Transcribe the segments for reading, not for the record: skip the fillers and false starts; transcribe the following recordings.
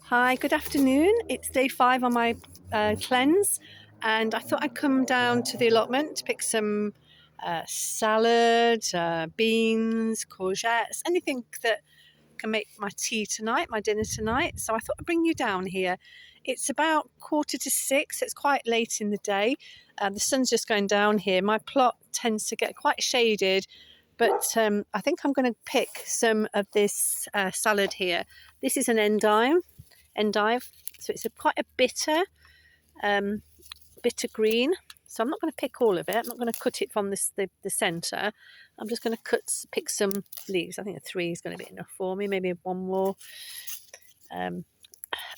Hi, good afternoon. It's day 5 on my cleanse, and I thought I'd come down to the allotment to pick some salad, beans, courgettes, anything that can make my tea tonight, my dinner tonight. So I thought I'd bring you down here. It's about 5:45. It's quite late in the day. The sun's just going down here. My plot tends to get quite shaded, but I think I'm going to pick some of this salad here. This is an endive, so it's quite a bitter green. So I'm not going to pick all of it. I'm not going to cut it from the centre. I'm just going to pick some leaves. I think a 3 is going to be enough for me, maybe one more. And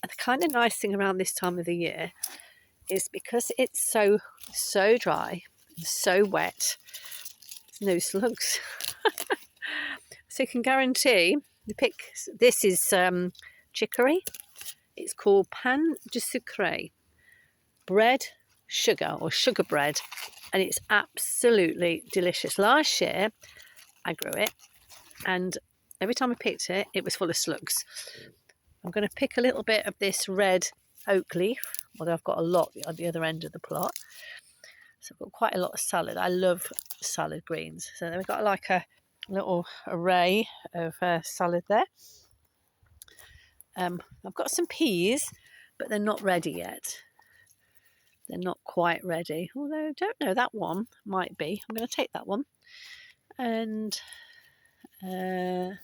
the kind of nice thing around this time of the year is because it's so dry and so wet, there's no slugs. So you can guarantee this is chicory. It's called pain de sucre, bread, sugar or sugar bread, and it's absolutely delicious. Last year I grew it, and every time I picked it, it was full of slugs. I'm going to pick a little bit of this red oak leaf, although I've got a lot at the other end of the plot. So I've got quite a lot of salad. I love salad greens. So we've got like a little array of salad there. I've got some peas, but they're not ready yet. They're not quite ready. Although I don't know, that one might be. I'm going to take that one. And yeah,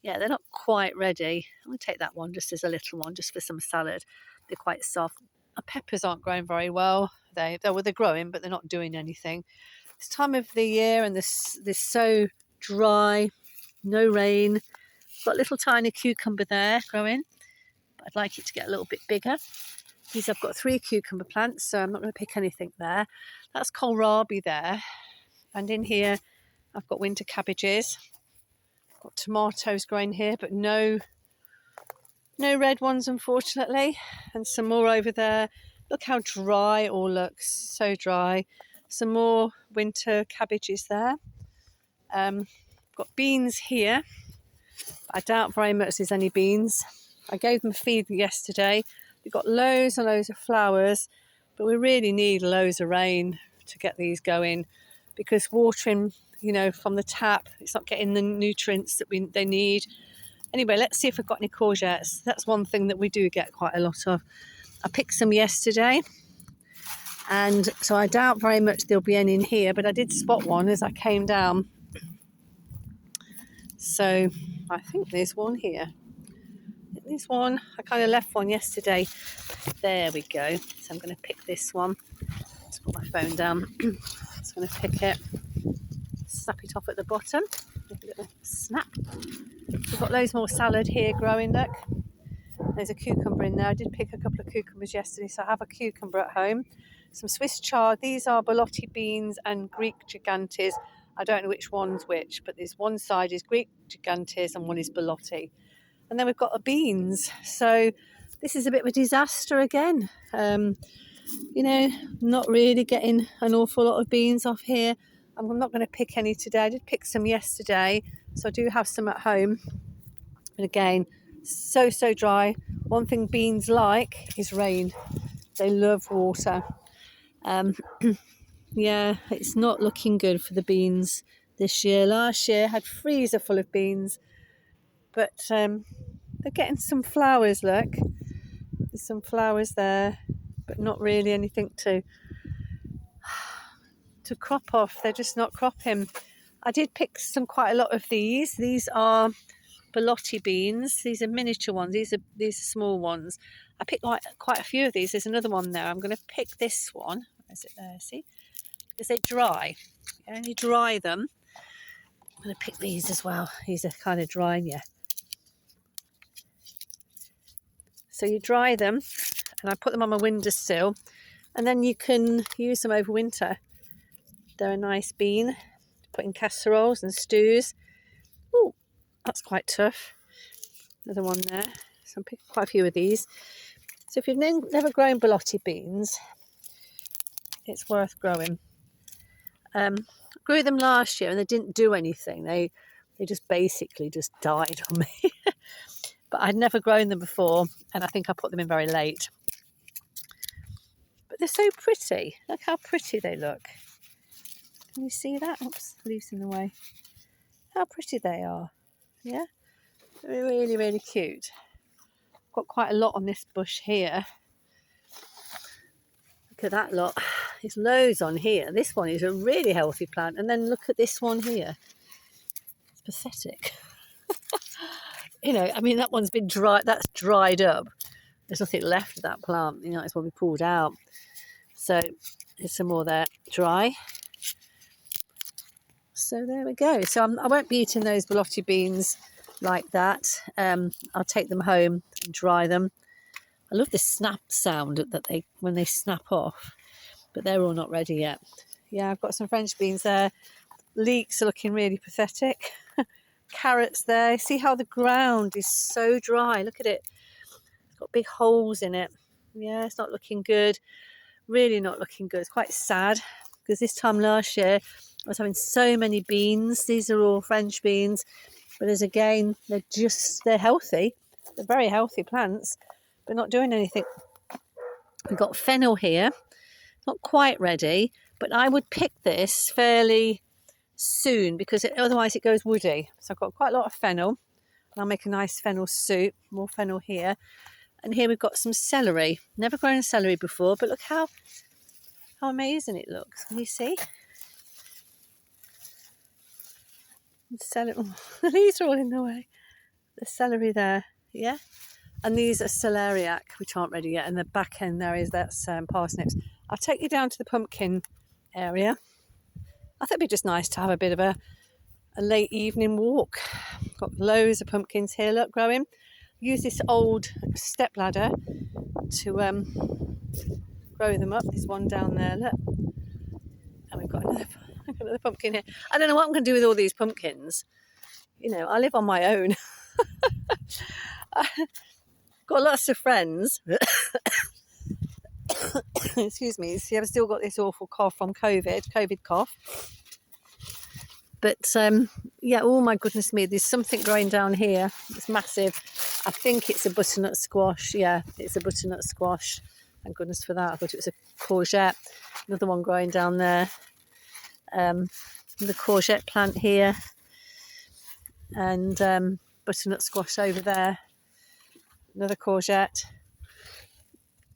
they're not quite ready. I'm going to take that one just as a little one, just for some salad. They're quite soft. Our peppers aren't growing very well. They're growing, but they're not doing anything. This time of the year, and this so dry, no rain. Got a little tiny cucumber there growing, but I'd like it to get a little bit bigger. I've got 3 cucumber plants, so I'm not going to pick anything there. That's kohlrabi there. And in here, I've got winter cabbages. I've got tomatoes growing here, but no red ones, unfortunately. And some more over there. Look how dry it all looks, so dry. Some more winter cabbages there. Got beans here. I doubt very much there's any beans. I gave them a feed yesterday. We've got loads and loads of flowers, but we really need loads of rain to get these going, because watering, from the tap, it's not getting the nutrients that they need. Anyway, let's see if we've got any courgettes. That's one thing that we do get quite a lot of. I picked some yesterday, and so I doubt very much there'll be any in here, but I did spot one as I came down. So I think there's one here. There's one. I kind of left one yesterday. There we go. So I'm going to pick this one. Just put my phone down. Just going to pick it. Snap it off at the bottom. Snap. We've got loads more salad here growing, look. There's a cucumber in there. I did pick a couple of cucumbers yesterday, so I have a cucumber at home. Some Swiss chard. These are Belotti beans and Greek gigantes. I don't know which one's which, but there's one side is Greek gigantes and one is Belotti. And then we've got the beans. So this is a bit of a disaster again. Not really getting an awful lot of beans off here. I'm not going to pick any today. I did pick some yesterday, so I do have some at home. But again, so dry. One thing beans like is rain. They love water. Yeah, it's not looking good for the beans this year. Last year I had freezer full of beans, but they're getting some flowers, look. There's some flowers there, but not really anything to crop off. They're just not cropping. I did pick quite a lot of these. These are Belotti beans. These are miniature ones. These are small ones. I picked quite a few of these. There's another one there. I'm going to pick this one. Is it there? See? Because they dry. You only dry them. I'm going to pick these as well. These are kind of drying, yeah. So you dry them, and I put them on my windowsill, and then you can use them over winter. They're a nice bean to put in casseroles and stews. Oh, that's quite tough. Another one there. So I picked quite a few of these. So if you've never grown Belotti beans, it's worth growing. Grew them last year and they didn't do anything. They just basically just died on me. but I'd never grown them before, and I think I put them in very late. But they're so pretty. Look how pretty they look. Can you see that? Oops, leaves in the way. How pretty they are. Yeah, they're really, really cute. Got quite a lot on this bush here. Look at that lot. There's loads on here. This one is a really healthy plant. And then look at this one here. It's pathetic. You know, I mean, that one's been dry. That's dried up. There's nothing left of that plant. You know, it's what we pulled out. So there's some more there, dry. So there we go. So I won't be eating those Belotti beans like that. I'll take them home and dry them. I love the snap sound that when they snap off, but they're all not ready yet. Yeah, I've got some French beans there. Leeks are looking really pathetic. Carrots there. See how the ground is so dry. Look at it. It's got big holes in it. Yeah, it's not looking good. Really not looking good. It's quite sad because this time last year I was having so many beans. These are all French beans, but as again, they're healthy. They're very healthy plants, but not doing anything. We've got fennel here, not quite ready, but I would pick this fairly soon because otherwise it goes woody. So I've got quite a lot of fennel, and I'll make a nice fennel soup. More fennel here. And here we've got some celery. Never grown celery before, but look how amazing it looks. Can you see? Celery. Oh, the leaves are all in the way. The celery there, yeah. And these are celeriac, which aren't ready yet. And the back end there that's parsnips. I'll take you down to the pumpkin area. I thought it'd be just nice to have a bit of a late evening walk. Got loads of pumpkins here, look, growing. Use this old step ladder to grow them up. There's one down there, look. And we've got another pumpkin here. I don't know what I'm going to do with all these pumpkins. You know, I live on my own. Got lots of friends. Excuse me. See, I've still got this awful cough from COVID cough. But yeah, oh my goodness me, there's something growing down here. It's massive. I think it's a butternut squash. Yeah, it's a butternut squash. Thank goodness for that. I thought it was a courgette. Another one growing down there. The courgette plant here. And butternut squash over there. Another courgette.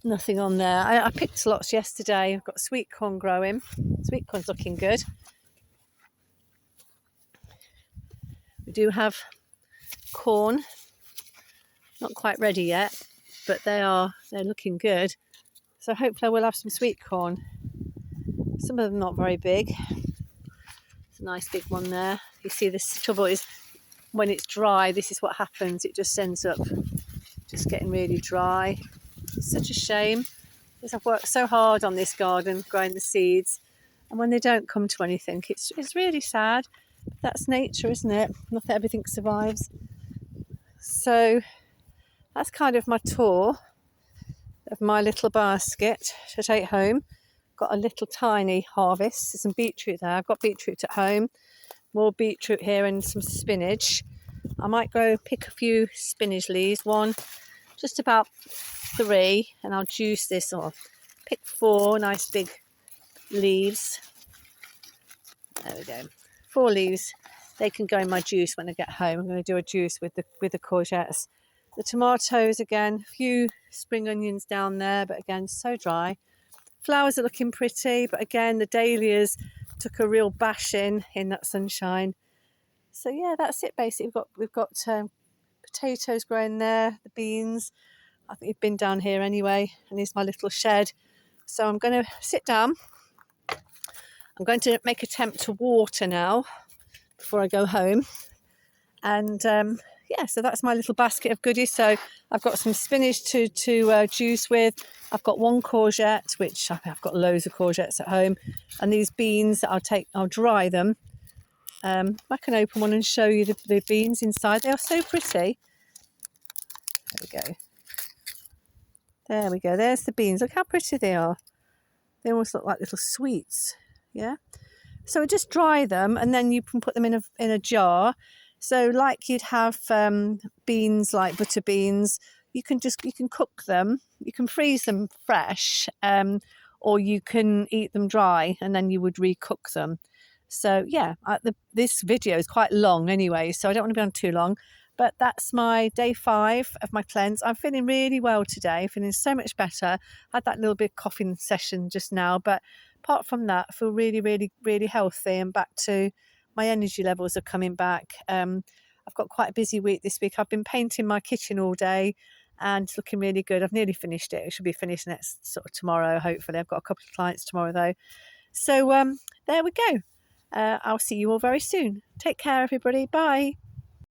Nothing on there. I picked lots yesterday. I've got sweet corn growing. Sweet corn's looking good. We do have corn, not quite ready yet, but they're looking good. So hopefully I will have some sweet corn. Some of them not very big. It's a nice big one there. You see, this trouble is when it's dry, this is what happens. It just ends up just getting really dry. It's such a shame because I've worked so hard on this garden, growing the seeds, and when they don't come to anything, it's really sad. That's nature, isn't it? Not that everything survives. So that's kind of my tour of my little basket to take home. Got a little tiny harvest. There's some beetroot there. I've got beetroot at home. More beetroot here and some spinach. I might go pick a few spinach leaves. One, just about 3, and I'll juice this off. Pick 4 nice big leaves. There we go. 4 leaves. They can go in my juice when I get home. I'm going to do a juice with the courgettes. The tomatoes again, a few spring onions down there, but again so dry. Flowers are looking pretty, but again the dahlias took a real bashing in that sunshine. So yeah, that's it basically. We've got potatoes growing there, the beans. I think you've been down here anyway, and here's my little shed. So I'm going to sit down. I'm going to make an attempt to water now before I go home. And yeah, so that's my little basket of goodies. So I've got some spinach to juice with. I've got 1 courgette, which I've got loads of courgettes at home. And these beans, I'll dry them. I can open one and show you the beans inside. They are so pretty. There we go. There we go. There's the beans. Look how pretty they are. They almost look like little sweets. Yeah. So just dry them, and then you can put them in a jar. So like you'd have beans, like butter beans, you can cook them, you can freeze them fresh, or you can eat them dry and then you would recook them. So yeah, this video is quite long anyway, so I don't want to be on too long. But that's my day 5 of my cleanse. I'm feeling really well today, feeling so much better. Had that little bit of coughing session just now, but apart from that, I feel really, really, really healthy and back to my energy levels are coming back. I've got quite a busy week this week. I've been painting my kitchen all day and it's looking really good. I've nearly finished it. It should be finished next sort of tomorrow, hopefully. I've got a couple of clients tomorrow though. So there we go. I'll see you all very soon. Take care, everybody. Bye.